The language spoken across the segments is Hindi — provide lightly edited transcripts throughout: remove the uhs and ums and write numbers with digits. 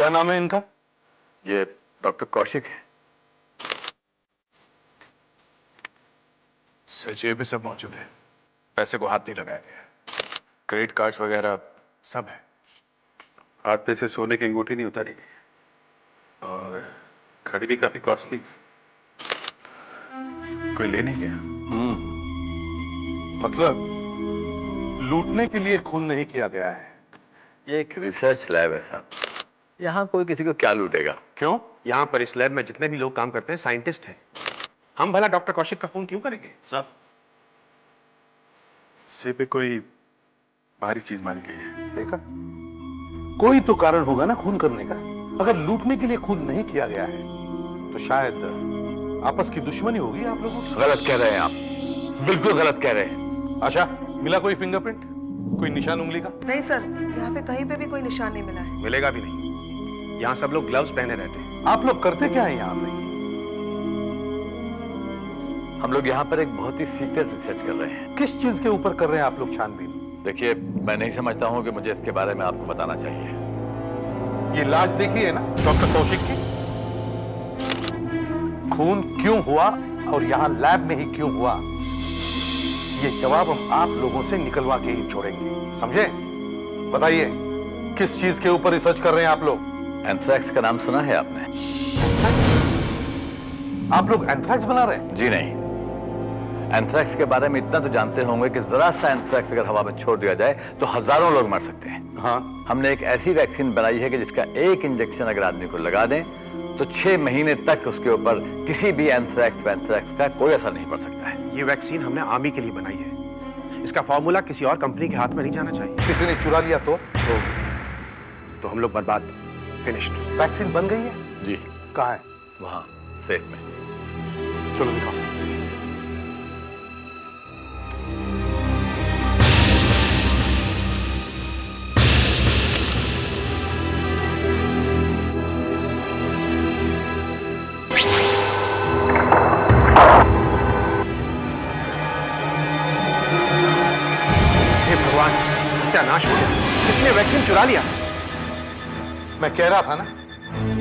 क्या नाम है इनका? ये डॉक्टर कौशिक है। सचिव भी सब मौजूद है, पैसे को हाथ नहीं लगाया गया, क्रेडिट कार्ड्स वगैरह सब है। हाथ पे से सोने की अंगूठी नहीं उतारी और घड़ी भी काफी कॉस्टली। कोई ले नहीं गया? मतलब लूटने के लिए खून नहीं किया गया है। ये एक रिसर्च लैब है साहब, यहाँ कोई किसी को क्या लूटेगा। क्यों? यहाँ पर इस लैब में जितने भी लोग काम करते हैं साइंटिस्ट हैं। हम भला डॉक्टर कौशिक का खून क्यों करेंगे साहब? सिर पे कोई भारी चीज मारी गई है। देखा, कोई तो कारण होगा ना खून करने का। अगर लूटने के लिए खून नहीं किया गया है तो शायद आपस की दुश्मनी होगी आप लोगों की। गलत कह रहे हैं आप, बिल्कुल गलत कह रहे हैं। आशा, मिला कोई फिंगरप्रिंट, कोई निशान उंगली का? नहीं सर, यहाँ पे कहीं पे भी कोई निशान नहीं मिला है। मिलेगा भी नहीं। यहाँ सब लोग ग्लव्स पहने रहते हैं। आप लोग करते क्या है यहाँ पे? हम लोग यहाँ पर एक बहुत ही सीक्रेट रिसर्च कर रहे हैं। किस चीज के ऊपर कर रहे हैं आप लोग छानबीन? देखिए, मैं नहीं समझता हूँ कि मुझे इसके बारे में आपको बताना चाहिए। ये लाश देखी है ना डॉक्टर कौशिक की? खून क्यों हुआ और यहाँ लैब में ही क्यों हुआ, ये जवाब हम आप लोगों से निकलवा के ही छोड़ेंगे, समझे? बताइए, किस चीज के ऊपर रिसर्च कर रहे हैं आप लोग? एंथ्रैक्स का नाम सुना है आपने? आप लोग एंथ्रैक्स बना रहे हैं? जी नहीं। एंथ्रैक्स के बारे में इतना तो जानते होंगे कि जरा सा एंथ्रैक्स अगर हवा में छोड़ दिया जाए तो हजारों लोग मर सकते हैं। हाँ। हमने एक ऐसी वैक्सीन बनाई है कि जिसका एक इंजेक्शन अगर आदमी को लगा दें तो 6 महीने तक उसके ऊपर किसी भी एंथ्रैक्स का कोई असर नहीं पड़ सकता है। ये वैक्सीन हमने आर्मी के लिए बनाई है। इसका फॉर्मूला किसी और कंपनी के हाथ में नहीं जाना चाहिए। किसी ने चुरा लिया तो हम लोग बर्बाद, फिनिश्ड। वैक्सीन बन गई है? जी। कहाँ है? वहां सेफ में। चलो दिखाओ। हे भगवान, सत्यानाश हो गया। किसने वैक्सीन चुरा लिया? मैं कह रहा था ना,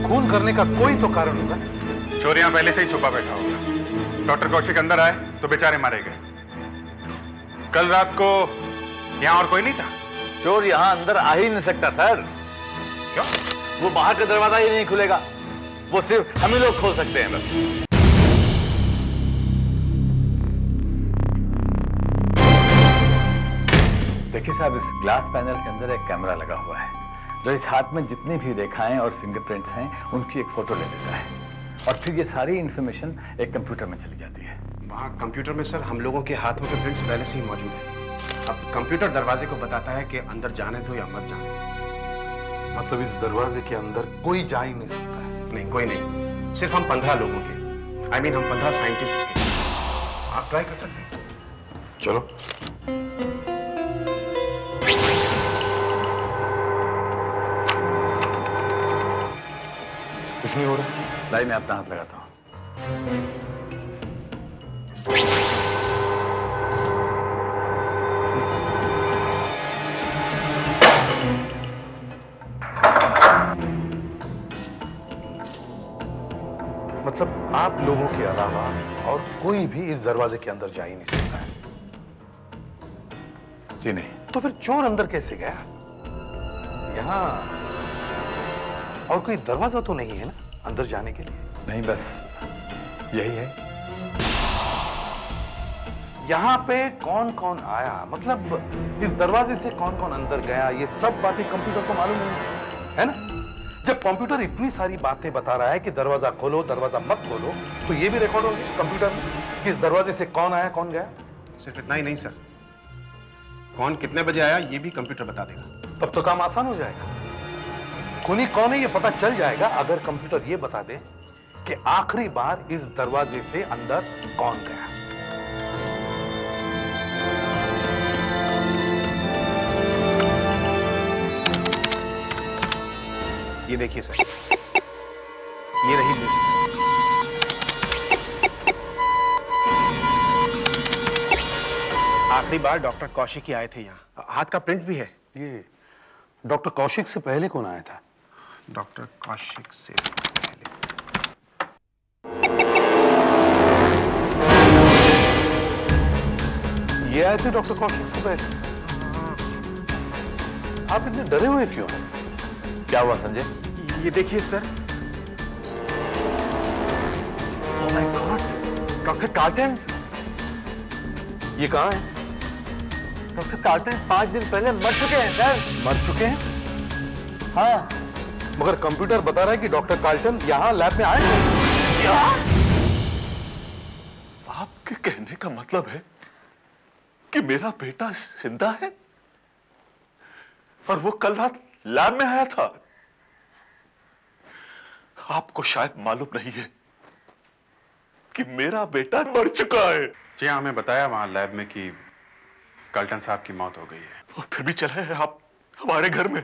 खून करने का कोई तो कारण होगा। चोर यहाँ पहले से ही छुपा बैठा होगा। डॉक्टर कौशिक अंदर आए तो बेचारे मारे गए। कल रात को यहाँ और कोई नहीं था? चोर यहाँ अंदर आ ही नहीं सकता सर। क्यों? वो बाहर का दरवाजा ही नहीं खुलेगा, वो सिर्फ हम ही लोग खोल सकते हैं बस। देखिए साहब, इस ग्लास पैनल के अंदर एक कैमरा लगा हुआ है जो इस हाथ में जितनी भी रेखाएं और फिंगरप्रिंट्स हैं उनकी एक फोटो ले लेता है और फिर ये सारी इंफॉर्मेशन एक कंप्यूटर में चली जाती है। वहाँ कंप्यूटर में सर हम लोगों के हाथों के प्रिंट्स पहले से ही मौजूद हैं। अब कंप्यूटर दरवाजे को बताता है कि अंदर जाने दो या मत जाने दो। मतलब इस दरवाजे के अंदर कोई जा ही नहीं सकता है? नहीं, कोई नहीं। सिर्फ हम 15 लोगों के, हम 15 साइंटिस्ट के। आप ट्राई कर सकते हैं। चलो। कुछ नहीं हो रहा। लाइए मैं अपना हाथ लगाता हूँ। मतलब आप लोगों के अलावा और कोई भी इस दरवाजे के अंदर जा ही नहीं सकता है? जी नहीं। तो फिर चोर अंदर कैसे गया? यहाँ और कोई दरवाजा तो नहीं है ना अंदर जाने के लिए? नहीं, बस यही है। यहाँ पे कौन कौन आया, मतलब इस दरवाजे से कौन कौन अंदर गया, ये सब बातें कंप्यूटर को मालूम नहीं है ना? जब कंप्यूटर इतनी सारी बातें बता रहा है कि दरवाजा खोलो, दरवाजा मत खोलो, तो ये भी रिकॉर्ड होगी कंप्यूटर में कि इस दरवाजे से कौन आया कौन गया? सिर्फ इतना ही नहीं सर, कौन कितने बजे आया ये भी कंप्यूटर बता देगा। तब तो काम आसान हो जाएगा। खूनी कौन है ये पता चल जाएगा अगर कंप्यूटर ये बता दे कि आखिरी बार इस दरवाजे से अंदर कौन गया। ये देखिए सर, ये रही लिस्ट। आखिरी बार डॉक्टर कौशिक ही आए थे यहाँ। हाथ का प्रिंट भी है। ये डॉक्टर कौशिक से पहले कौन आया था? डॉक्टर कौशिक से पहले। ये आए थे डॉक्टर कौशिक से पहले। आप इतने डरे हुए क्यों हैं? क्या हुआ संजय? ये देखिए sir. Oh my God, doctor carton. ये कहाँ है? डॉक्टर कार्टन 5 दिन पहले मर चुके हैं सर। मर चुके हैं? हाँ। मगर कंप्यूटर बता रहा है कि डॉक्टर कार्टन यहाँ लैब में आए हैं। आपके कहने का मतलब है कि मेरा बेटा जिंदा है और वो कल रात लैब में आया था? आपको शायद मालूम नहीं है कि मेरा बेटा मर चुका है। जी हाँ, हमें बताया वहां लैब में कि कार्ल्टन साहब की मौत हो गई है। और फिर भी चले हैं आप हमारे घर में।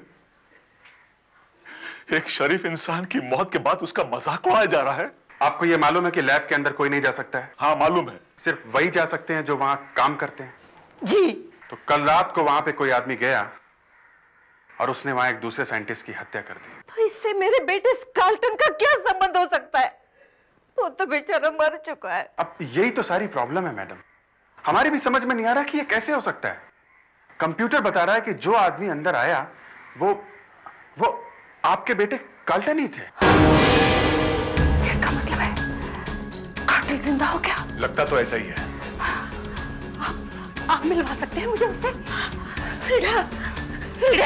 एक शरीफ इंसान की मौत के बाद उसका मजाक उड़ाया जा रहा है। आपको यह मालूम है कि लैब के अंदर कोई नहीं जा सकता है? हाँ मालूम है। सिर्फ वही जा सकते हैं जो वहां काम करते हैं। जी। तो कल रात को वहां पे कोई आदमी गया और उसने वहां एक दूसरे साइंटिस्ट की हत्या कर दी। तो इससे मेरे बेटे कार्ल्टन का क्या संबंध हो सकता है? वो तो बेचारा मर चुका है। अब यही तो सारी प्रॉब्लम है मैडम। हमारी भी समझ में नहीं आ रहा कि ये कैसे हो सकता है। कंप्यूटर बता रहा है कि जो आदमी अंदर आया वो आपके बेटे कार्ल्टन ही थे। इसका मतलब है कार्ल्टन जिंदा हो गया। लगता तो ऐसा ही है। आप मिलवा सकते हैं मुझे उससे? फ्रीडा, फ्रीडा,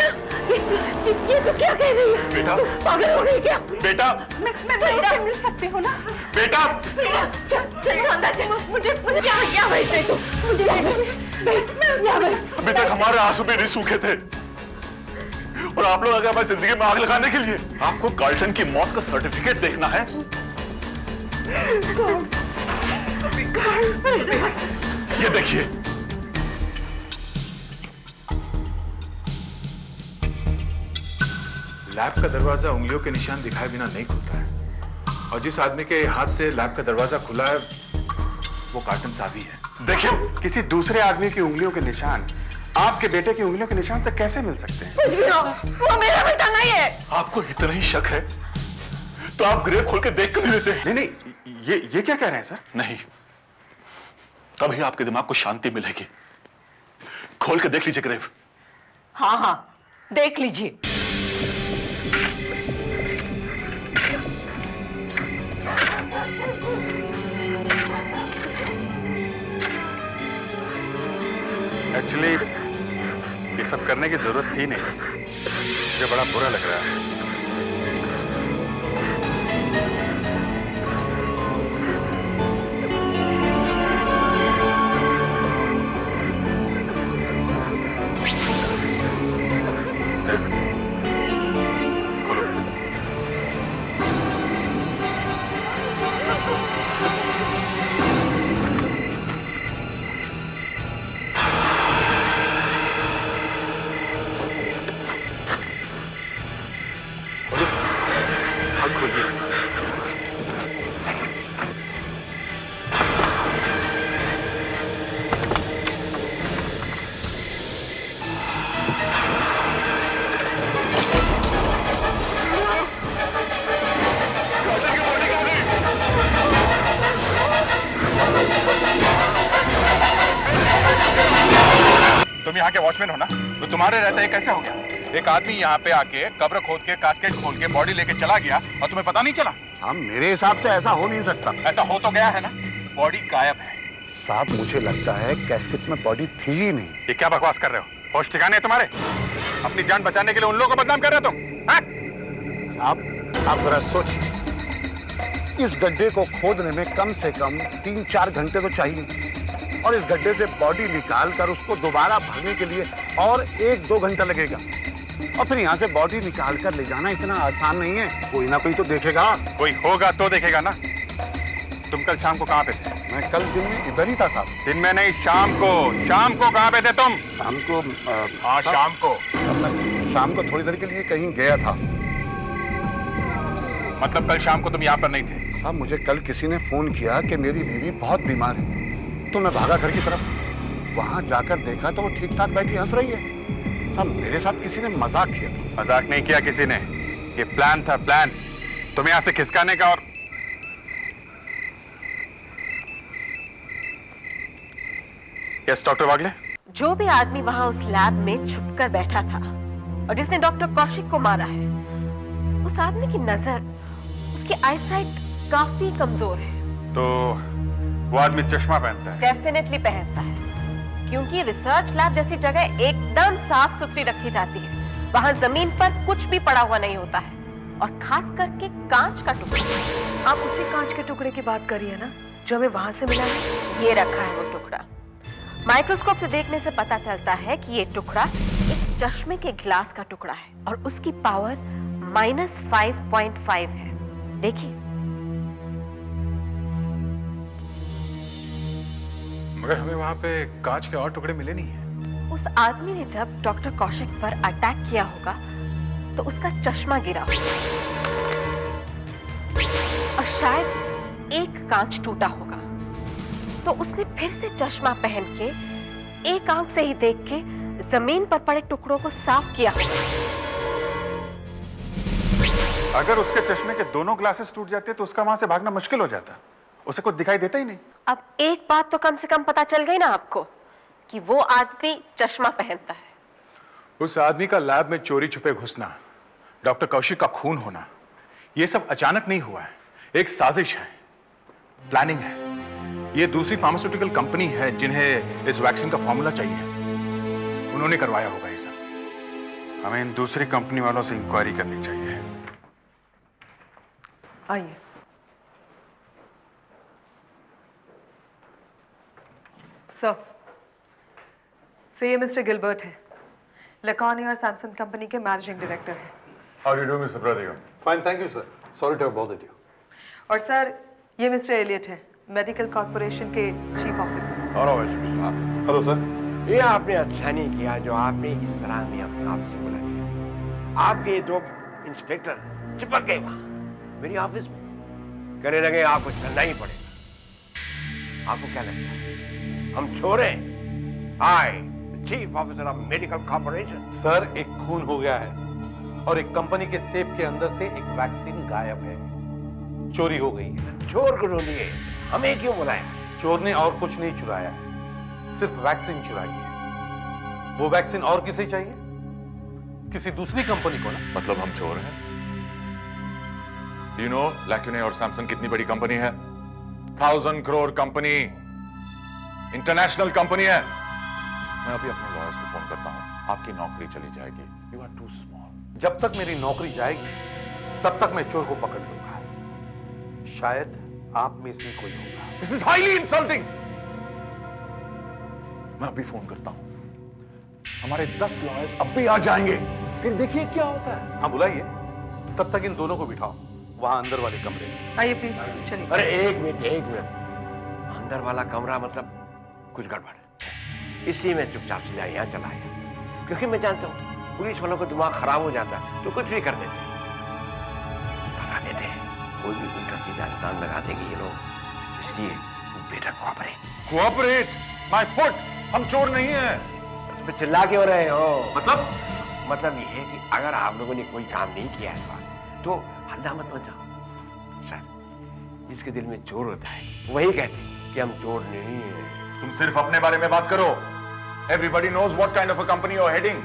ये तो क्या कह रही है? बेटा, पागल हो गई क्या? बेटा, मैं फ्रीडा से मिल सकती हूँ ना? बेटा, फ्रीडा, चल अंदर चल। मुझे क्या भेजते तू? मुझे अभी तक हमारे आंसू भी नहीं सूखे थे और आप लोग अगर हमारी जिंदगी में आग लगाने के लिए। आपको कार्ल्टन की मौत का सर्टिफिकेट देखना है? ये देखिए, लैब का दरवाजा उंगलियों के निशान दिखाए बिना नहीं खुलता है और जिस आदमी के हाथ से लैब का दरवाजा खुला है वो कार्ल्टन साहब ही है। देखिए, किसी दूसरे आदमी की उंगलियों के निशान आपके बेटे की उंगलियों के निशान से कैसे मिल सकते हैं? कुछ भी हो, वो मेरा बेटा नहीं है। आपको इतना ही शक है तो आप ग्रेव खोल के देख कर नहीं लेते? नहीं, ये क्या कह रहे हैं सर? नहीं, तभी आपके दिमाग को शांति मिलेगी। खोल के देख लीजिए ग्रेव। हाँ, देख लीजिए। एक्चुअली ये सब करने की जरूरत थी नहीं। मुझे बड़ा बुरा लग रहा है। तुम यहाँ के वॉचमैन हो ना, तो तुम्हारे रहते ही कैसे हो गया? एक आदमी यहाँ पे आके कब्र खोद के कास्केट खोल के बॉडी लेके चला गया और तुम्हें पता नहीं चला? हम मेरे हिसाब से ऐसा हो नहीं सकता। ऐसा हो तो गया है ना, बॉडी गायब है। साहब मुझे लगता है कैसेट में बॉडी थी ही नहीं। ये क्या बकवास कर रहे हो? होश ठिकाने है तुम्हारे? अपनी जान बचाने के लिए उन लोगों को बदनाम कर रहे हो तुम? साहब आप जरा सोचिए, इस गड्ढे को खोदने में कम से कम 3-4 घंटे तो चाहिए और इस गड्ढे से बॉडी निकाल कर उसको दोबारा भरने के लिए और 1-2 घंटा लगेगा और फिर यहाँ से बॉडी निकाल कर ले जाना इतना आसान नहीं है। कोई ना कोई तो देखेगा। कोई होगा तो देखेगा ना। तुम कल शाम को कहाँ पे थे? मैं कल दिन में इधर ही था साहब। दिन में नहीं, शाम को। शाम को कहाँ पे थे तुम? शाम को हाँ, शाम को। शाम को थोड़ी देर के लिए कहीं गया था। मतलब कल शाम को तुम यहाँ पर नहीं थे? साहब मुझे कल किसी ने फोन किया कि मेरी बीवी बहुत बीमार है, तो मैं भागा घर की तरफ। वहां जाकर देखा तो वो ठीक ठाक बैठी हंस रही है। साहब मेरे साथ किसी ने मजाक किया। मजाक नहीं किया किसी ने। ये प्लान था, प्लान तुम्हें यहां से खिसकाने का। और यस डॉक्टर वागले। जो भी आदमी वहां उस लैब में छुपकर बैठा था और जिसने डॉक्टर कौशिक को मारा है, उस आदमी की नजर, उसकी आईसाइट काफी कमजोर है। तो वो आदमी चश्मा पहनता है? डेफिनेटली पहनता है, क्योंकि रिसर्च लैब जैसी जगह एकदम साफ सुथरी रखी जाती है। वहां जमीन पर कुछ भी पड़ा हुआ नहीं होता है, और खास करके कांच का टुकड़ा। आप उसी कांच के टुकड़े की बात करिए ना, जो हमें वहां से मिला है। ये रखा है वो टुकड़ा। माइक्रोस्कोप से देखने से पता चलता है कि ये टुकड़ा एक चश्मे के गिलास का टुकड़ा है, और उसकी पावर -5.5 है। देखिए। मगर हमें वहां पे कांच के और टुकड़े मिले नहीं है। उस आदमी ने जब डॉक्टर कौशिक पर अटैक किया होगा तो उसका चश्मा गिरा होगा, और शायद एक कांच टूटा होगा। तो उसने फिर से चश्मा पहन के एक आंख से ही देख के जमीन पर पड़े टुकड़ों को साफ किया होगा। अगर उसके चश्मे के दोनों ग्लासेस टूट जाते तो उसका वहां से भागना मुश्किल हो जाता, उसे कुछ दिखाई देता ही नहीं। अब एक बात तो कम से कम पता चल गई ना आपको, कि वो आदमी चश्मा पहनता है। उस आदमी का लैब में चोरी छुपे घुसना, डॉक्टर कौशिक का खून होना, यह सब अचानक नहीं हुआ है, एक साजिश है, प्लानिंग है। यह दूसरी फार्मास्यूटिकल कंपनी है जिन्हें इस वैक्सीन का फॉर्मूला चाहिए, उन्होंने करवाया होगा ये सब। हमें इन दूसरी कंपनी वालों से इंक्वायरी करनी चाहिए। आइए। सर, ये मिस्टर गिलबर्ट है, लकानी और सैमसंग कंपनी के मैनेजिंग डायरेक्टर हैं। How do you do, Mr. Pradegam? Fine, thank you, sir. Sorry to have bothered you. और सर, ये मिस्टर एलियट है, मेडिकल कॉर्पोरेशन के चीफ ऑफिसर। Hello sir. ये आपने अच्छा नहीं किया जो आपने इस तरह में अपने आप से बुला लिया। आपके दो इंस्पेक्टर चिपक गए वहां मेरी ऑफिस में, कहने लगे आपको चलना ही पड़ेगा। आपको क्या लगता है हम चोर हैं? I chief officer of medical corporation. Sir, एक खून हो गया है और एक कंपनी के सेफ के अंदर से एक वैक्सीन गायब है, चोरी हो गई है। चोर को ढूंढिए, हमें क्यों बुलाया? चोर ने और कुछ नहीं चुराया, सिर्फ वैक्सीन चुराई है। वो वैक्सीन और किसे चाहिए? किसी दूसरी कंपनी को ना। मतलब हम चोर हैं? You know, लैक्यूने और सैमसंग कितनी बड़ी कंपनी है? 1000 करोड़ कंपनी, इंटरनेशनल कंपनी है। मैं अभी अपने लॉयर्स को फोन करता हूं, आपकी नौकरी चली जाएगी। You are too small. जब तक मेरी नौकरी जाएगी तब तक मैं चोर को पकड़ लूंगा। शायद आप में से कोई होगा। This is highly insulting. मैं अभी फोन करता हूं, हमारे 10 लॉयर्स अब भी आ जाएंगे, फिर देखिए क्या होता है। हाँ, बुलाइए। तब तक इन दोनों को बिठाओ वहां अंदर वाले कमरे में। आइए प्लीज, चलिए। अरे एक मिनट, अंदर वाला कमरा मतलब कुछ गड़बड़ है, इसलिए मैं चुपचाप से यहाँ चला आया, क्योंकि मैं जानता हूँ पुलिस वालों का दिमाग खराब हो जाता तो कुछ भी कर देते, बता देते, कोई भी उल्टा सीधा स्थान लगा देंगे ये लोग, इसलिए बेटा कोऑपरेट, माय फुट, हम चोर नहीं हैं। तो चिल्ला क्यों रहे हो? मतलब ये है कि अगर आप लोगों ने कोई काम नहीं किया है तो हल्ला मत मचाओ। सर, जिसके दिल में चोर होता है वही कहते हैं कि हम चोर नहीं हैं। तुम सिर्फ अपने बारे में बात करो। Everybody knows what kind of a company you're heading.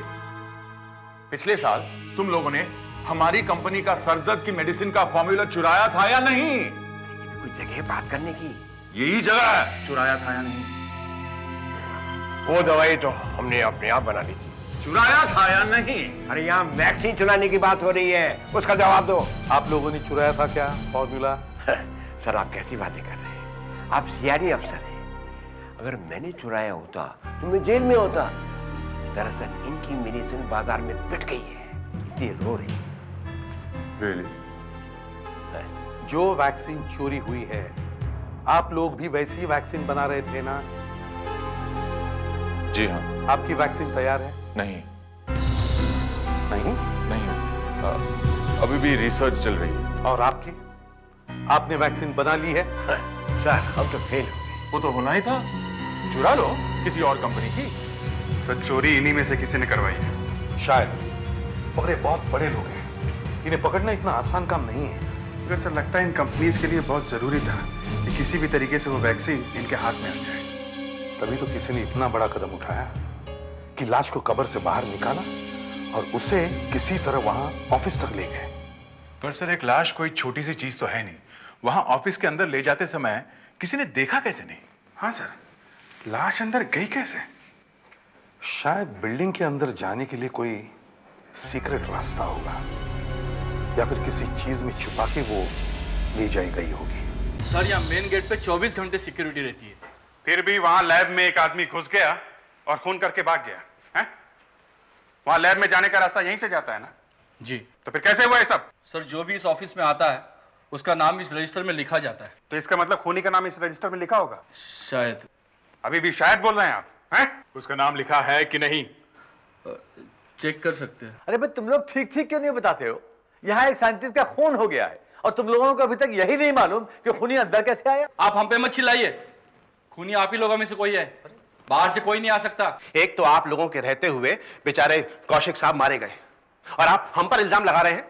पिछले साल तुम लोगों ने हमारी कंपनी का सरदर्द की मेडिसिन का फॉर्मूला चुराया था या नहीं? ये भी कोई जगह है बात करने की? यही जगह है, चुराया था या नहीं? वो दवाई तो हमने अपने आप बना ली थी। चुराया था या नहीं? अरे यहाँ वैक्सीन चुराने की बात हो रही है, उसका जवाब दो। आप लोगों ने चुराया था क्या फॉर्मूला? सर, आप कैसी बातें कर रहे हैं? आप सीआईडी अफसर हैं। अगर मैंने चुराया होता तो मैं जेल में होता। दरअसल इनकी मेडिसिन बाजार में पिट गई है, इसलिए रो रही है। Really? जो वैक्सीन चोरी हुई है, आप लोग भी वैसी वैक्सीन बना रहे थे ना? जी हाँ। आपकी वैक्सीन तैयार है? नहीं नहीं। नहीं, अभी भी रिसर्च चल रही है। और आपकी? आपने वैक्सीन बना ली है? सर, हम तो फेल हो गए। वो तो होना ही था, चुरा लो किसी और कंपनी की। सर, चोरी इन्हीं में से किसी ने करवाई है। शायद, मगर ये बहुत बड़े लोग हैं, इन्हें पकड़ना इतना आसान काम नहीं है। मगर सर लगता है इन कंपनीज के लिए बहुत जरूरी था कि किसी भी तरीके से वो वैक्सीन इनके हाथ में आ जाए। तभी तो किसी ने इतना बड़ा कदम उठाया कि लाश को कब्र से बाहर निकाला और उसे किसी तरह वहां ऑफिस तक ले गए। पर सर एक लाश कोई छोटी सी चीज तो है नहीं, वहां ऑफिस के अंदर ले जाते समय किसी ने देखा कैसे नहीं? हाँ सर, लाश अंदर गई कैसे? शायद बिल्डिंग के अंदर जाने के लिए कोई सीक्रेट रास्ता होगा या फिर किसी चीज में छुपा के वो ले जाई गई होगी। सर यहाँ मेन गेट पे 24 घंटे सिक्योरिटी रहती है। फिर भी वहां लैब में एक आदमी घुस गया और खून करके भाग गया है? वहां लैब में जाने का रास्ता यहीं से जाता है ना? जी। तो फिर कैसे हुआ ये सब? सर जो भी इस ऑफिस में आता है उसका नाम इस रजिस्टर में लिखा जाता है। तो इसका मतलब खूनी का नाम इस रजिस्टर में लिखा होगा? शायद। अभी भी शायद बोल रहे हैं आप? हैं? उसका नाम लिखा है कि नहीं? चेक कर सकते हैं। अरे भाई तुम लोग ठीक ठीक क्यों नहीं बताते हो? यहाँ एक साइंटिस्ट का खून हो गया है और तुम लोगों को अभी तक यही नहीं मालूम कि खूनी अंदर कैसे आया। आप हम पे मत चिल्लाइए, खूनी आप ही लोगों में से कोई है, बाहर से कोई नहीं आ सकता। एक तो आप लोगों के रहते हुए बेचारे कौशिक साहब मारे गए और आप हम पर इल्जाम लगा रहे हैं।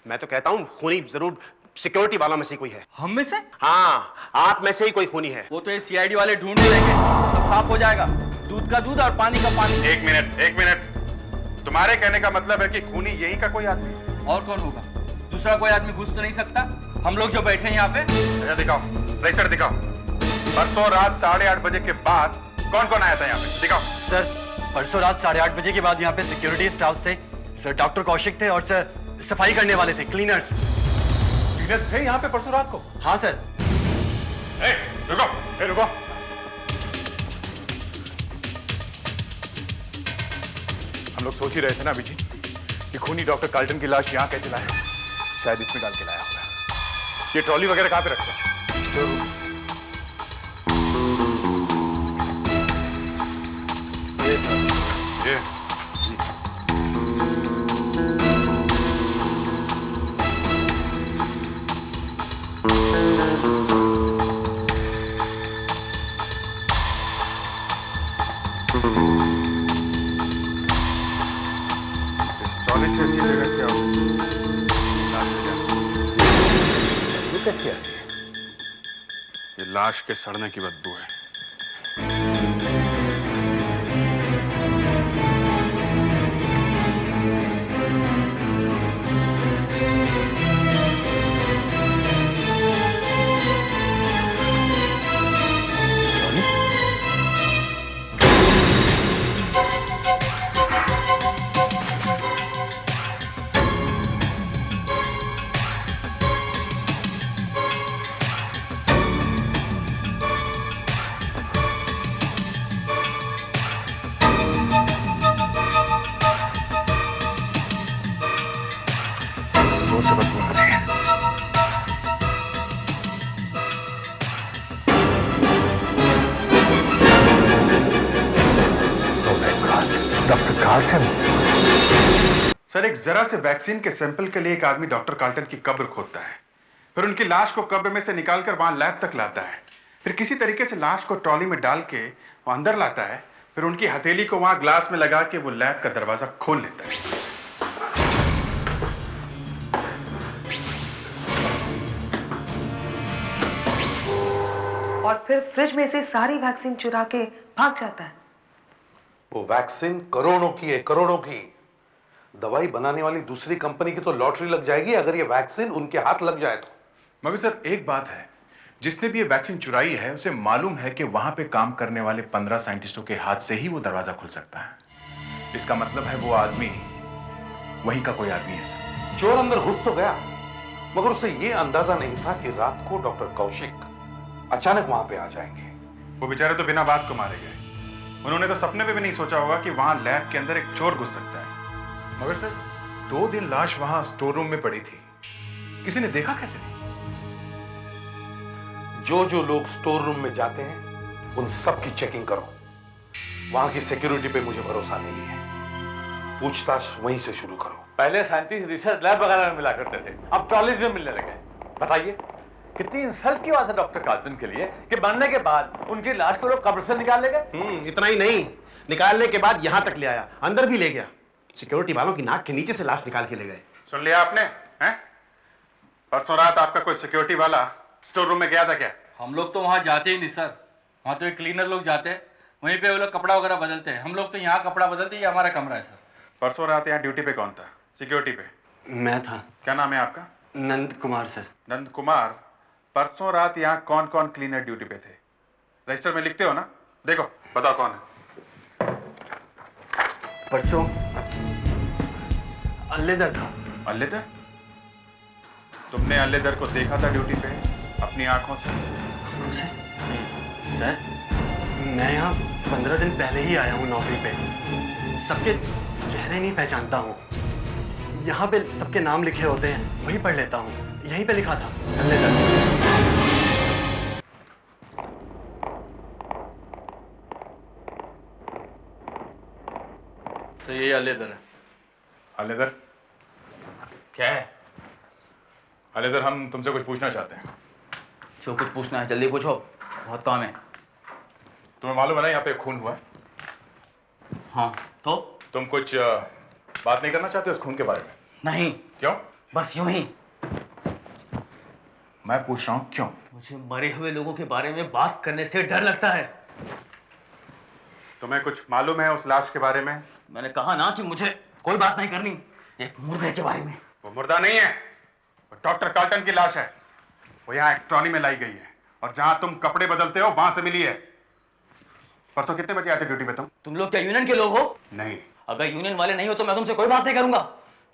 मैं तो कहता हूं खूनी जरूर सिक्योरिटी वालों में से कोई है। हम में से? हाँ, आप में से ही कोई खूनी है। वो तो ये सीआईडी वाले ढूंढ लेंगे, सब साफ हो जाएगा। दूध का दूध और पानी का पानी। एक मिनट, तुम्हारे कहने का मतलब है कि खूनी यही का कोई आदमी है? और कौन होगा? दूसरा कोई आदमी घुस तो नहीं सकता। हम लोग जो बैठे हैं यहाँ पे। अच्छा दिखाओ, रजिस्टर दिखाओ। परसों रात 8:30 बजे के बाद कौन कौन आया था यहाँ पे? दिखाओ। सर परसों रात 8:30 बजे के बाद यहाँ पे सिक्योरिटी स्टाफ थे सर, डॉक्टर कौशिक थे और सर सफाई करने वाले थे, क्लीनर्स थे यहाँ पे परसों रात को? हाँ सर। रुको। हम लोग सोच ही रहे थे ना अभिजीत कि खूनी डॉक्टर कार्ल्टन की लाश यहाँ कैसे लाया। शायद इसमें डाल के लाया होगा। ये ट्रॉली वगैरह कहाँ पे रखते हैं? ये ट्रॉली से अच्छी जगह क्या होगी? ये कैसे आ गई? ये लाश के सड़ने की बदबू है। सर एक जरा से वैक्सीन के सैंपल के लिए एक आदमी डॉक्टर कार्ल्टन की कब्र खोदता है, फिर उनकी लाश को कब्र में से निकालकर वहां लैब तक लाता है, फिर किसी तरीके से लाश को ट्रॉली में डाल के वो अंदर लाता है, फिर उनकी हथेली को वहां ग्लास में लगा के वो लैब का दरवाजा खोल लेता है। और फिर फ्रिज में से सारी वैक्सीन चुरा के भाग जाता है। वो वैक्सीन करोड़ों की है, करोड़ों की। दवाई बनाने वाली दूसरी कंपनी की तो लॉटरी लग जाएगी अगर ये वैक्सीन उनके हाथ लग जाए तो। मगर सर एक बात है, जिसने भी ये वैक्सीन चुराई है उसे मालूम है कि वहां पे काम करने वाले 15 साइंटिस्टों के हाथ से ही वो दरवाजा खुल सकता है। इसका मतलब है वो आदमी वहीं का कोई आदमी है सर। चोर अंदर घुस तो गया, मगर उसे ये अंदाजा नहीं था कि रात को डॉक्टर कौशिक अचानक वहां पे आ जाएंगे। वो बेचारे तो बिना बात को मारे गए। उन्होंने तो सपने में भी नहीं सोचा होगा कि वहां लैब के अंदर एक चोर घुस सकता है। मगर सर 2 दिन लाश वहां स्टोर रूम में पड़ी थी, किसी ने देखा कैसे नहीं? जो लोग स्टोर रूम में जाते हैं उन सब की चेकिंग करो। वहां की सिक्योरिटी पे मुझे भरोसा नहीं है। पूछताछ वहीं से शुरू करो। पहले साइंटिस्ट रिसर्च लैब वगैरह में मिला करते थे, अब ट्रॉलीज में मिलने लगे। बताइए कितनी इंसल्ट की बात है डॉक्टर कार्ल्टन के लिए कि मरने के बाद उनकी लाश को लोग कब्र से निकाल ले गए। इतना ही नहीं, निकालने के बाद यहां तक ले आया, अंदर भी ले गया। सिक्योरिटी वालों की नाक के नीचे से लाश निकाल के ले गए। सुन लिया आपने? हैं? परसों रात आपका कोई सिक्योरिटी वाला स्टोर रूम में गया था क्या? हम लोग तो वहाँ जाते ही नहीं सर, वहाँ तो एक क्लीनर लोग जाते हैं, वहीं पे वो लोग कपड़ा वगैरह बदलते हैं। हम लोग तो यहाँ कपड़ा बदलते हैं, ये हमारा कमरा है सर। परसों रात यहाँ ड्यूटी पे कौन था? सिक्योरिटी पे? मैं था। क्या नाम है आपका? नंद कुमार सर। नंद कुमार, परसों रात यहाँ कौन कौन क्लीनर ड्यूटी पे थे? रजिस्टर में लिखते हो ना? देखो बताओ कौन है। परसों अल्लेदर था। अल्लेदर? तुमने अल्लेदर को देखा था ड्यूटी पे अपनी आंखों से? सर मैं यहाँ 15 दिन पहले ही आया हूँ नौकरी पे। सबके चेहरे नहीं पहचानता हूँ। यहाँ पे सबके नाम लिखे होते हैं, वही पढ़ लेता हूँ। यहीं पे लिखा था अल्लेदर। तो ये अल्लेदर है। अलेदर, क्या है? अलेदर हम तुमसे कुछ पूछना चाहते हैं। जो कुछ पूछना है जल्दी पूछो, बहुत काम है। तुम्हें मालूम है ना यहाँ पे खून हुआ है? हाँ तो? तुम कुछ बात नहीं करना चाहते उस खून के बारे में? नहीं। क्यों? बस यूं ही। मैं पूछ रहा हूँ क्यों? मुझे मरे हुए लोगों के बारे में बात करने से डर लगता है। तुम्हें कुछ मालूम है उस लाश के बारे में? मैंने कहा ना कि मुझे कोई बात नहीं करनी, एक मुर्दे के बारे में। वो मुर्दा नहीं है, वो डॉक्टर कार्ल्टन की लाश है। वो यहाँ एक ट्रॉली में लाई गई है और जहां तुम कपड़े बदलते हो वहां से मिली है। परसों कितने बजे आते ड्यूटी पे तुम? तुम लोग क्या यूनियन के लोग हो? नहीं। अगर यूनियन वाले नहीं हो तो मैं तुमसे कोई बात नहीं करूंगा।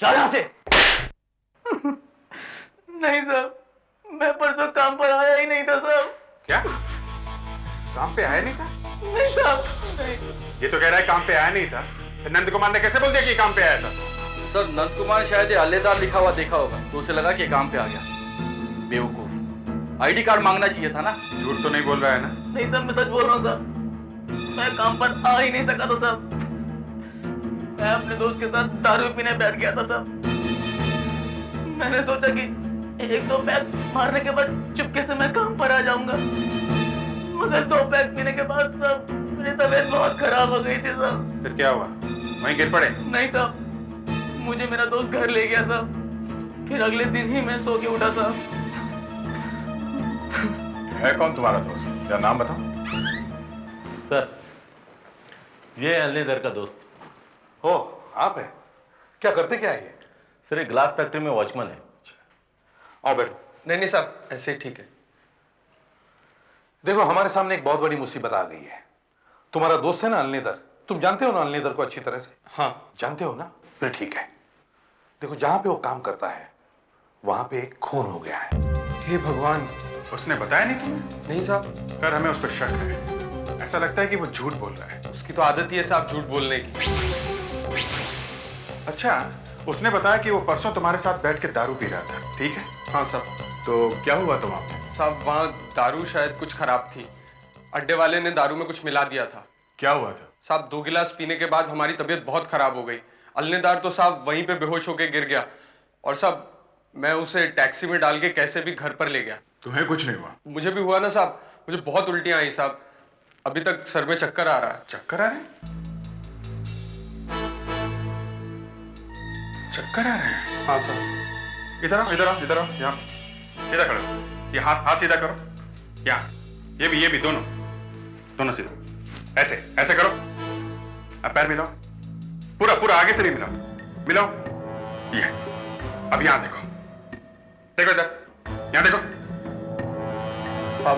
चल यहाँ से। नहीं सर, मैं परसों काम पर आया ही नहीं था सर। क्या? काम पे आया नहीं था? नहीं साहब, नहीं। ये तो कह रहा है काम पे आया नहीं था। फिर नंद कुमार ने कैसे बोल दिया कि काम पे आया था? सर नंद कुमार ने शायद ये अल्लेदार लिखा हुआ देखा होगा तो उसे लगा कि काम पे आ गया। बेवकूफ, आईडी कार्ड मांगना चाहिए था ना। झूठ तो नहीं बोल रहा है ना? नहीं सर, मैं सच बोल रहा हूँ सर। मैं काम पर आ ही नहीं सका था सर। मैं अपने दोस्त के साथ दारू पीने बैठ गया था सर। मैंने सोचा कि एक दो पैक मारने के बाद चुपके से मैं काम पर आ जाऊंगा, मगर 2 पैक पीने के बाद सब मेरी तबीयत बहुत खराब हो गई थी सब। फिर क्या हुआ? वहीं गिर पड़े? नहीं साहब, मुझे मेरा दोस्त घर ले गया साहब। फिर अगले दिन ही मैं सो के उठा साहब। है कौन तुम्हारा दोस्त? क्या नाम बताओ। सर ये अल्लेदर का दोस्त। हो आप है? क्या करते क्या है ये? सर ये ग्लास फैक्ट्री में वॉचमैन है। आओ बैठो। नहीं साहब, ऐसे ही ठीक है। देखो हमारे सामने एक बहुत बड़ी मुसीबत आ गई है। तुम्हारा दोस्त है ना अल्लेदर, तुम जानते हो ना अल्लेदर को अच्छी तरह से? हाँ। जानते हो ना? फिर ठीक है। देखो जहां पे वो काम करता है वहां पे एक खून हो गया है। हे भगवान, उसने बताया नहीं तुम्हें? नहीं साहब। खैर हमें उस पर शक है। ऐसा लगता है कि वो झूठ बोल रहा है। उसकी तो आदत ही है साहब झूठ बोलने की। अच्छा, उसने बताया कि वो परसों तुम्हारे साथ बैठ के दारू पी रहा था, ठीक है? हाँ साहब। तो क्या हुआ तुम वहां पे? साहब वहाँ दारू शायद कुछ खराब थी। अड्डे वाले ने दारू में कुछ मिला दिया था। क्या हुआ था? साहब 2 गिलास पीने के बाद हमारी तबीयत बहुत खराब हो गई। अल्लेदार तो साहब वहीं पे बेहोश होके गिर गया और साहब मैं उसे टैक्सी में डाल के कैसे भी घर पर ले गया। तुम्हें कुछ नहीं हुआ? मुझे भी हुआ ना साहब, मुझे बहुत उल्टियां आई साहब। अभी तक सर में चक्कर आ रहा है। चक्कर आ रहे हैं? चक्कर आ रहे हैं? हाँ सर। इधर आओ, इधर आओ, इधर आओ। यहाँ सीधा करो। ये हाथ सीधा करो। यहाँ ये भी दोनों सीधा। ऐसे ऐसे करो। अब पैर मिलाओ, पूरा आगे से भी मिलाओ। ये अब यहाँ देखो इधर, यहाँ देखो। अब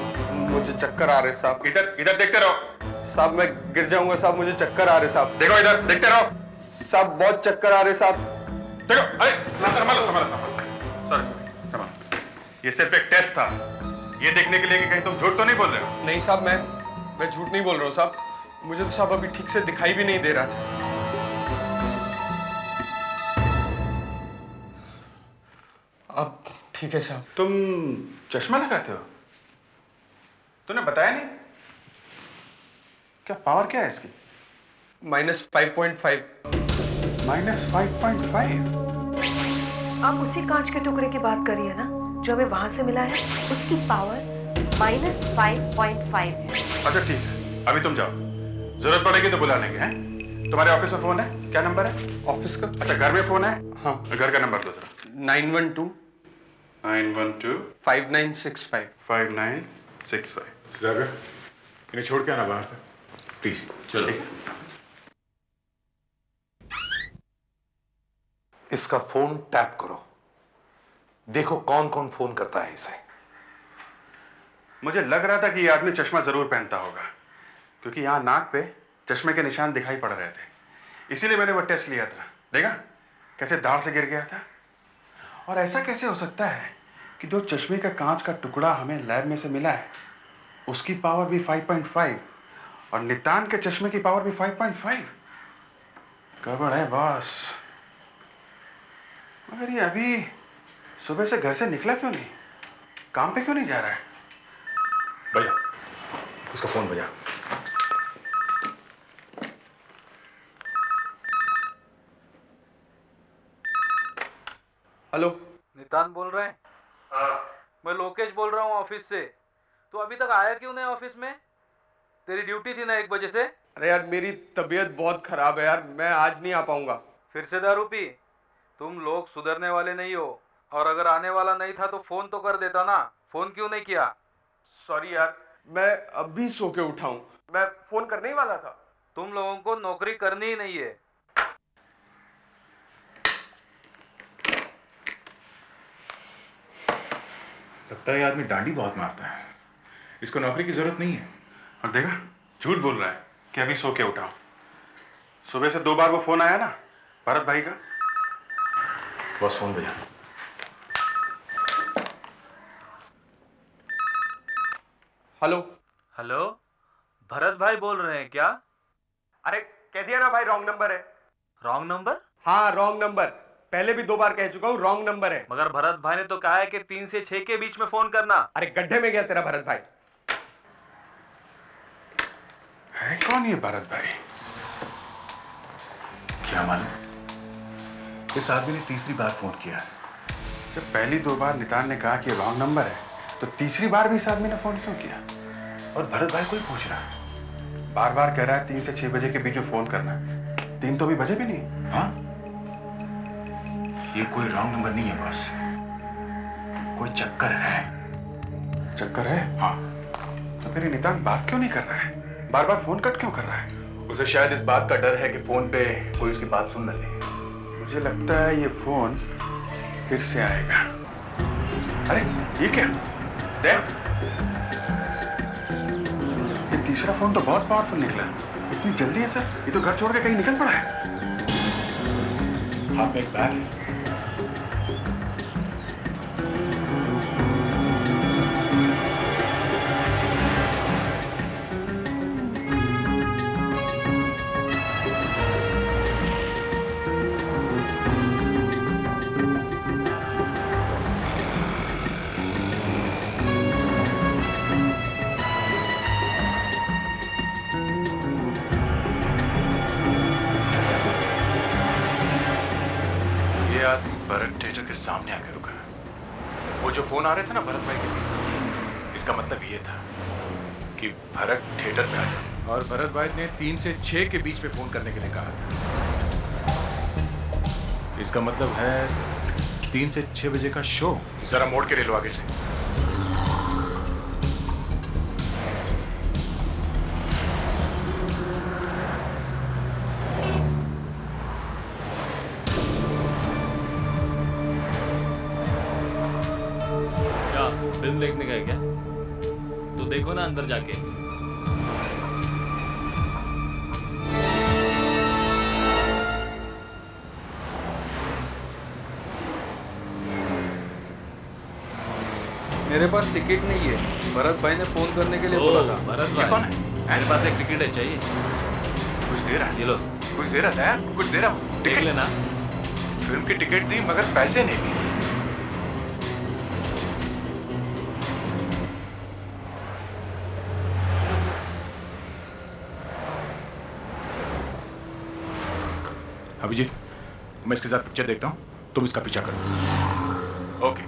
मुझे चक्कर आ रहे साहब। इधर देखते रहो साहब, मैं गिर जाऊंगा साहब, मुझे चक्कर आ रहे साहब। देखो इधर देखते रहो साहब, बहुत चक्कर आ रहे साहब। देखो, अरे संभालो। संभालो। ये सिर्फ एक टेस्ट था, ये देखने के लिए कि कहीं तुम झूठ तो नहीं बोल रहे हो। नहीं साहब, मैं झूठ नहीं बोल रहा हूँ साहब। मुझे तो साहब अभी ठीक से दिखाई भी नहीं दे रहा। अब ठीक है साहब। तुम चश्मा लगाते हो? तूने बताया नहीं? क्या पावर क्या है इसकी? -5.5। -5.5? आप उसी कांच के टुकड़े की बात करिए ना जो हमें वहां से मिला है। उसकी पावर -5.5 है। अच्छा ठीक है, अभी तुम जाओ, जरूरत पड़ेगी तो बुला लेंगे। हैं? तुम्हारे ऑफिस में फोन है? क्या नंबर है ऑफिस का? अच्छा, घर में फोन है? हाँ। घर का नंबर दो जरा। 912 912 5965। 5965। सुधाकर, इन्हें छोड़ के आना बाहर तक प्लीज। चलो। इसका फोन टैप करो, देखो कौन कौन फोन करता है इसे। मुझे लग रहा था कि ये आदमी चश्मा जरूर पहनता होगा, क्योंकि यहां नाक पे चश्मे के निशान दिखाई पड़ रहे थे। इसीलिए मैंने वो टेस्ट लिया था। देखा कैसे दाढ़ से गिर गया था। और ऐसा कैसे हो सकता है कि जो चश्मे का कांच का टुकड़ा हमें लैब में से मिला है उसकी पावर भी 5.5 और नितान के चश्मे की पावर भी 5.5। गड़बड़ है बॉस। मगर ये अभी सुबह से घर से निकला क्यों नहीं? काम पे क्यों नहीं जा रहा है? भैया उसका फोन बजा। हेलो, नितान बोल रहे हैं? मैं लोकेश बोल रहा हूँ ऑफिस से। तू अभी तक आया क्यों नहीं ऑफिस में? तेरी ड्यूटी थी ना 1 बजे से। अरे यार मेरी तबीयत बहुत खराब है यार, मैं आज नहीं आ पाऊंगा। फिर से दारू पी? तुम लोग सुधरने वाले नहीं हो, और अगर आने वाला नहीं था तो फोन तो कर देता ना। फोन क्यों नहीं किया? सॉरी यार, मैं अभी सो के उठा हूं, मैं फोन करने ही वाला था। तुम लोगों को नौकरी करनी ही नहीं है। लगता है ये आदमी डांडी बहुत मारता है, इसको नौकरी की जरूरत नहीं है। और देखा, झूठ बोल रहा है कि अभी सो के उठा। सुबह से 2 बार वो फोन आया ना भरत भाई का। बस फोन बजा। हेलो। हेलो, भरत भाई बोल रहे हैं क्या? अरे कह दिया ना भाई, रॉन्ग नंबर है। Wrong number? हाँ रॉन्ग नंबर, पहले भी 2 बार कह चुका हूँ, रॉन्ग नंबर है। मगर भरत भाई ने तो कहा है कि 3 से 6 के बीच में फोन करना। अरे गड्ढे में गया तेरा भरत भाई। है कौन ये भरत भाई? क्या मालूम, इस आदमी ने तीसरी बार फोन किया है। जब पहली 2 बार नितान ने कहा कि ये रॉन्ग नंबर है, तो तीसरी बार भी इस आदमी ने फोन क्यों किया? और भरत भाई को ही पूछ रहा है। बार बार कह रहा है 3 से 6 बजे के बीच में फोन करना है। 3 तो अभी बजे भी नहीं। हाँ, ये कोई रॉन्ग नंबर नहीं है बॉस, कोई चक्कर है। चक्कर है? हाँ। तो फिर ये नितान बात क्यों नहीं कर रहा है? बार बार फोन कट क्यों कर रहा है? उसे शायद इस बात का डर है कि फोन पे कोई उसकी बात सुन न ले। मुझे लगता है ये फोन फिर से आएगा। अरे ये क्या? देख, ये तीसरा फोन तो बहुत पावरफुल निकला। इतनी जल्दी है सर? ये तो घर छोड़ के कहीं निकल पड़ा है। हाथ में एक बैग है। भरत थिएटर के सामने आकर रुका। वो जो फोन आ रहे थे ना भरत भाई के लिए, इसका मतलब ये था कि भरत थिएटर पे आ जाए। और भरत भाई ने 3 से 6 के बीच में फोन करने के लिए कहा था। इसका मतलब है 3 से 6 बजे का शो। जरा मोड़ के ले लो आगे से। फिल्म देखने का है क्या? तो देखो ना अंदर जाके। मेरे पास टिकट नहीं है। भरत भाई ने फोन करने के लिए बोला था। भरत ये भाई, कौन है? मेरे पास एक टिकट है, चाहिए? कुछ दे रहा है? ये लो, कुछ दे रहा था यार, कुछ दे रहा। देख लेना। फिल्म की टिकट दी मगर पैसे नहीं लिए। अभिजीत, मैं इसके साथ पिक्चर देखता हूँ, तुम इसका पीछा करो। Okay.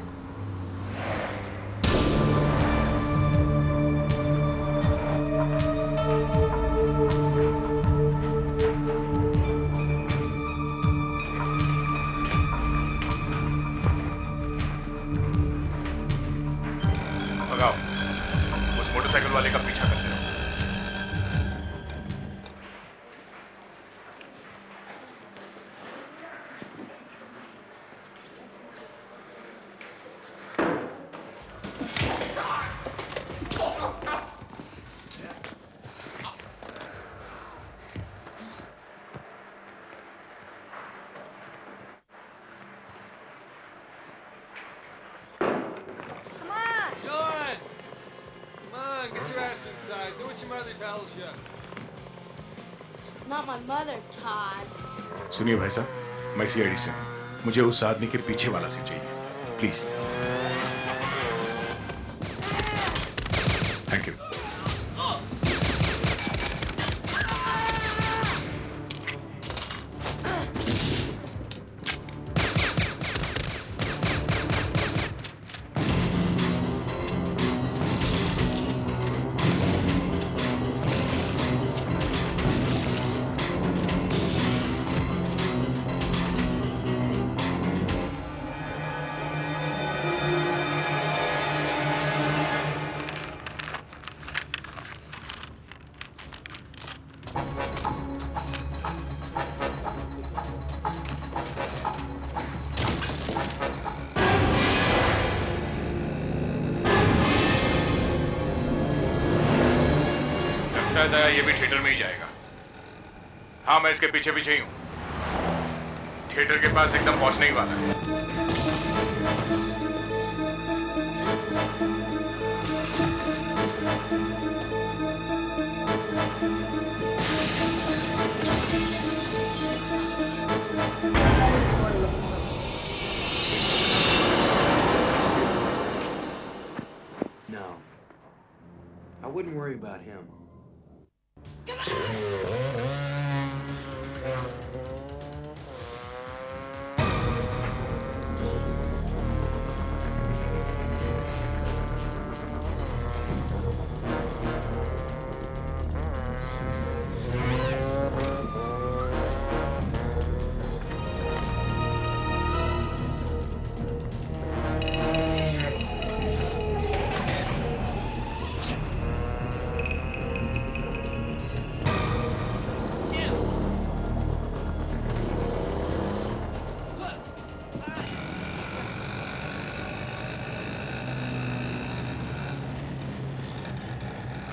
It's not my mother, Todd. सुनिए भाई साहब, मैं सीआईडी से हूं। मुझे उस आदमी के पीछे वाला सीट चाहिए, प्लीज। Thank you. शायद आया ये भी थिएटर में ही जाएगा। हाँ, मैं इसके पीछे पीछे ही हूं। थिएटर के पास एकदम पहुंचने ही वाला है। No. I wouldn't worry about him.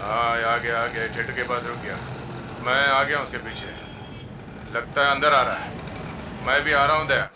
हाँ, आ गया थिएटर के पास रुक गया। मैं आ गया उसके पीछे। लगता है अंदर आ रहा है। मैं भी आ रहा हूँ दया।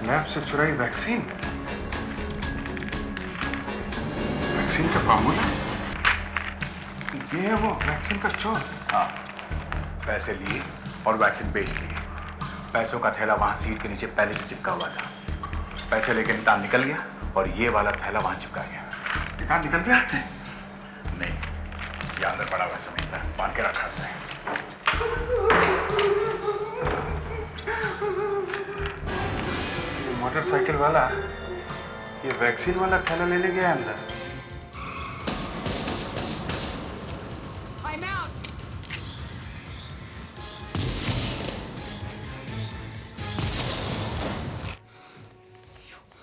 लैब से चुराई वैक्सीन। वैक्सीन का फार्मूला? ये है वो वैक्सीन का चोर। हाँ, पैसे लिए और वैक्सीन बेच दिए। पैसों का थैला वहां सीट के नीचे पहले से चिपका हुआ था। पैसे लेके नितान निकल गया और ये वाला थैला वहां चिपका गया। नितान निकल गया हाथ से? नहीं, ये अंदर पड़ा हुआ समय था, बांध के रखा उसे। मोटरसाइकिल वाला ये वैक्सीन वाला थैला लेने गया अंदर। I'm out.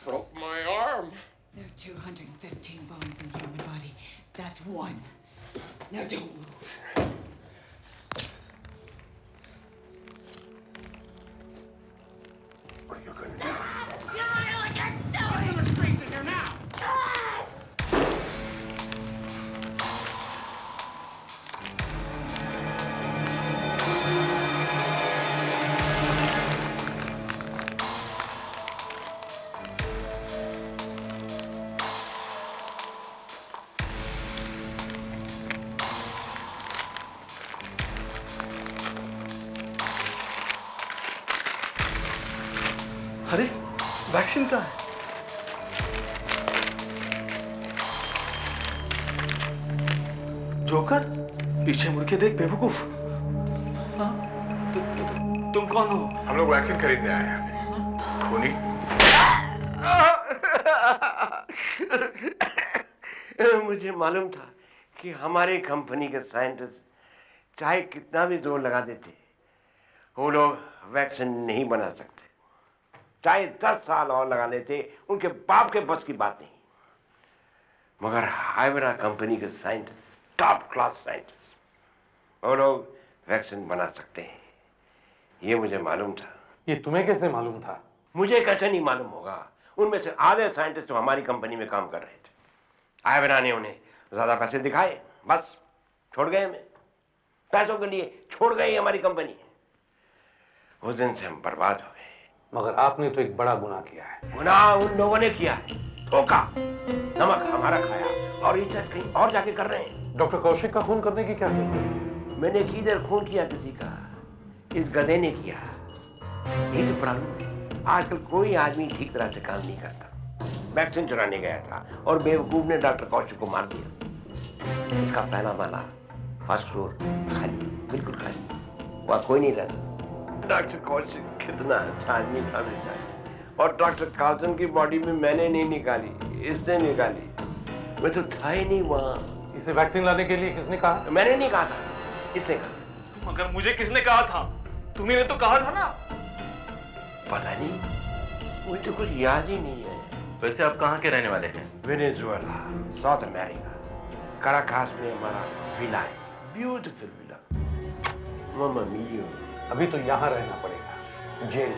Broke my arm. There are 215 bones in the human body. That's one. Now don't move. What are you gonna do? अरे वैक्सीन कहाँ है? जोकर, पीछे मुड़ के देख बेवकूफ। तुम कौन हो? हम लोग वैक्सीन खरीदने आए हैं। खूनी। मुझे मालूम था कि हमारी कंपनी के साइंटिस्ट चाहे कितना भी जोर लगा देते, वो लोग वैक्सीन नहीं बना सकते। चाहे 10 साल और लगा लेते, उनके बाप के बस की बात नहीं। मगर हाइवरा कंपनी के साइंटिस्ट, टॉप क्लास साइंटिस्ट, वो लोग वैक्सीन बना सकते हैं, ये मुझे मालूम था। ये तुम्हें कैसे मालूम था? मुझे कैसे नहीं मालूम होगा? उनमें से आधे साइंटिस्ट तो हमारी कंपनी में काम कर रहे थे। हाइवरा ने उन्हें ज्यादा पैसे दिखाए, बस छोड़ गए हमें। पैसों के लिए छोड़ गई हमारी कंपनी। उस दिन से हम बर्बाद हो गए। मगर आपने तो एक बड़ा गुनाह किया है। गुनाह उन लोगों ने किया है, धोखा, नमक हमारा खाया और रिसर्च कहीं और जाके कर रहे हैं। डॉक्टर कौशिक का खून करने की क्या जरूरत है? मैंने किधर खून किया किसी का? इस गधे ने किया। यही तो प्रॉब्लम है, आजकल कोई आदमी ठीक तरह से काम नहीं करता। वैक्सीन चुराने गया था और बेवकूफ ने डॉक्टर कौशिक को मार दिया। इसका पहला माला फर्स्ट फ्लोर खाली, बिल्कुल खाली, वहां कोई नहीं रहता। डॉक्टर कौशिक कितना अच्छा आदमी था मेरा, और डॉक्टर कार्लटन की बॉडी में मैंने नहीं निकाली, इसने निकाली। मैं तो था ही नहीं वहां। इसे वैक्सीन लाने के लिए किसने कहा? मैंने नहीं कहा था, इसने कहा। मगर मुझे किसने कहा था? तुम्ही ने तो कहा था ना। पता नहीं, मुझे कुछ याद ही नहीं है। वैसे आप कहाँ के रहने वाले हैं? वेनेजुएला, साउथ अमेरिका, कराकास में हमारा विला है, ब्यूटीफुल विला। मामा मियो। अभी तो यहाँ रहना पड़ेगा, जेल।